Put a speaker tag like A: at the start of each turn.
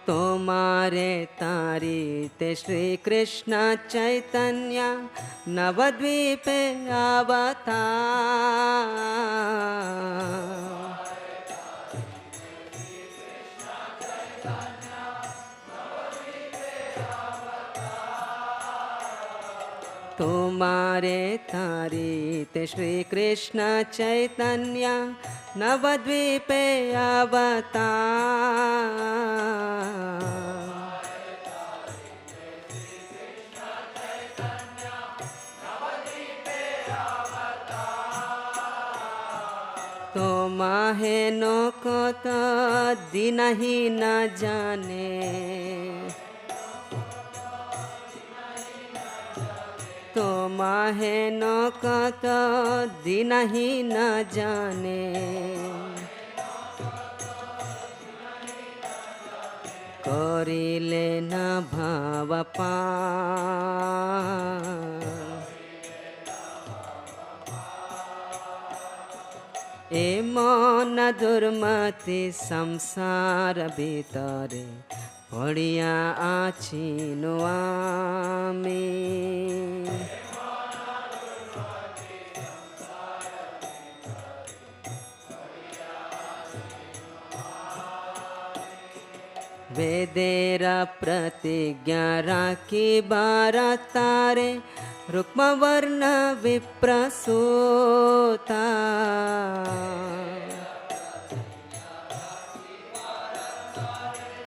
A: तोमारे तारीते श्री कृष्ण चैतन्य नवद्वीपे अवतार। तुम्हारे तारीते श्री कृष्ण चैतन्य नवद्वीपे अवतार। तुम्हारे नको तो दिन ही न जाने, तुम्हारे नको तो दिन ही न जाने। करिले न भाव पार, ए मन दुर्मति संसार भीतरे पड़िया आछिनु आमी। वेदेर प्रतिज्ञा राखी बारतारे रुक्मवर्ण विप्रसूता।